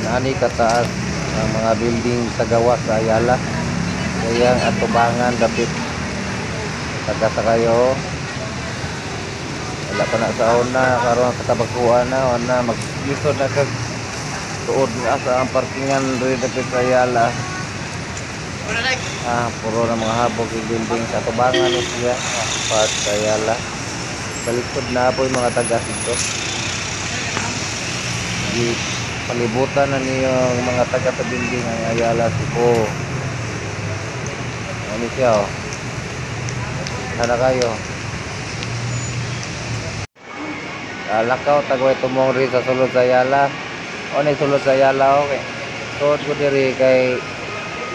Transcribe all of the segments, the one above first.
Nani kataas ang mga building sa gawas sa Ayala. Kayang atubangan dapit taga sa kayo. Wala pa na sa una karon sa kabakuan na wala maglisod na kag tuod na sa ang parkingan diri dapit sa Ayala. Puro na mga habog yung building sa atubangan ni siya part sa Ayala. Sa likod na po yung mga taga dito. Palibutan na niyong mga taga sa building ang Ayala Cebu. Ano siya oh. Sana kayo. Lakaw tagway tumong rin sa sulod sa Ayala. O na sulod sa Ayala okay. Tuod ko diri kay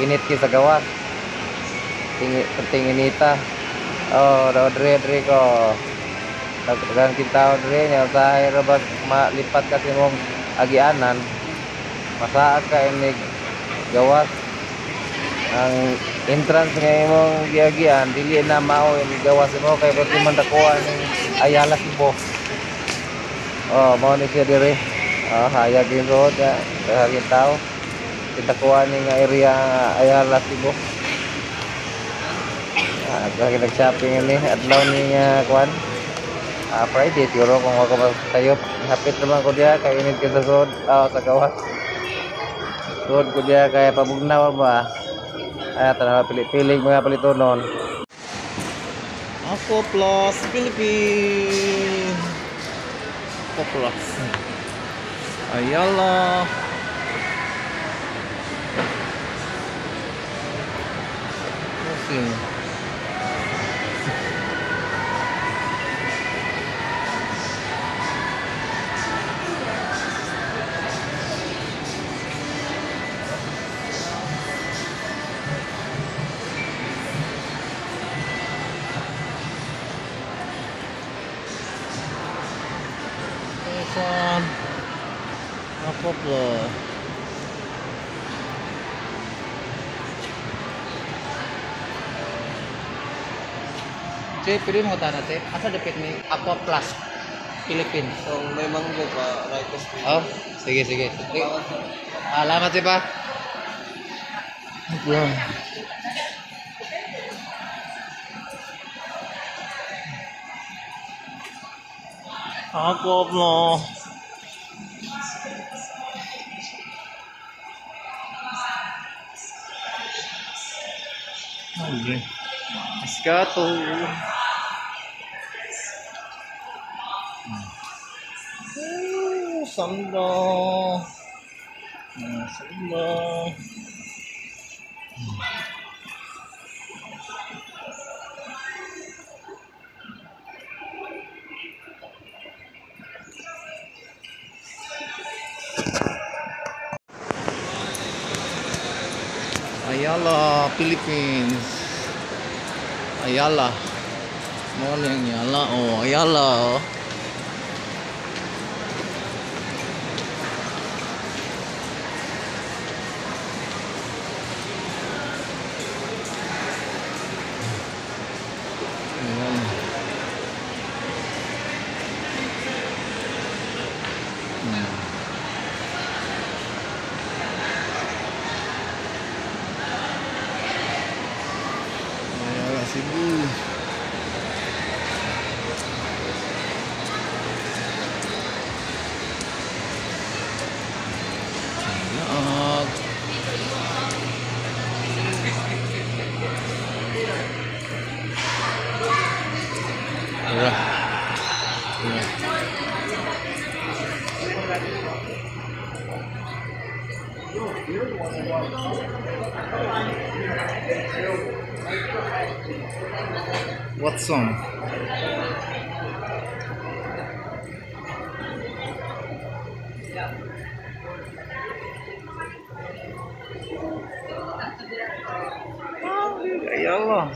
init ki sa gawas. Penting inita. Dre ko. Tagang kita dre nya usahay ra bag malipat kasi mong agianan. Masaa ka inig gawas. Ang entrance nga imong giagian dili na mao yung gawas mo kay pati man dakuha ning Ayala Cebu. Mao ni siya dire. Hayag din road sa tao. Kita kuha ning area Ayala Cebu. Lagi nag-shopping ini adlaw ni kuan. Friday siguro kung ako sayop. Hapit naman ko diya kay init ka sa sud sa gawas. Sud ko diya kay pabugnaw ba. Tanawa pili-pili mga palitonon. Ako plus Philippines. Ako plus Ayala. Okay. Apa pula? Cik, pwede mo tanah cik. Asa dapit ni Aqua Plus Philippines. So, may manggo pa, right? Sige. Alamat sih pak. Aqua Plus. Escato. Sandal. Ayala Philippines. Ayala. Morning Ayala. Ayala. Ayala Cebu. What song? Ayala.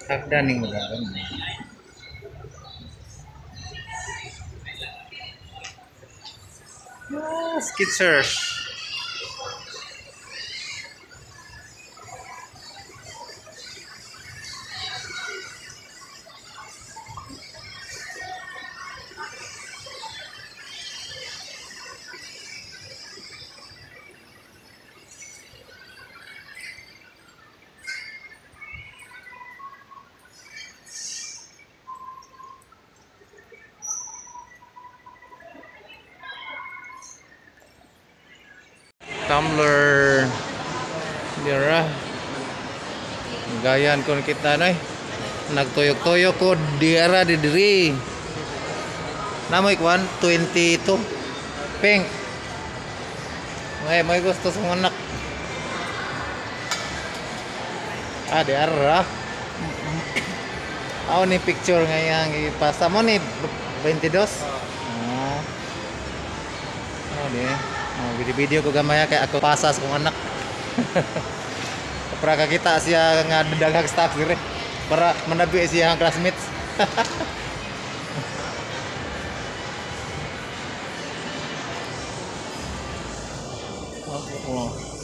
Hagdaning magagan. Skitsers. Tumblr dira gayan kon kita nay nagtuyok-tuyok ko dira di diri namoy kwan 22 pink may gusto sa anak dira ni picture ngayang ipasa mo ni 22 di video-video ko gamay kay ako pasas kong anak. Para kita siya nga daghang staff dire para manabi siya ang classmates. Oh.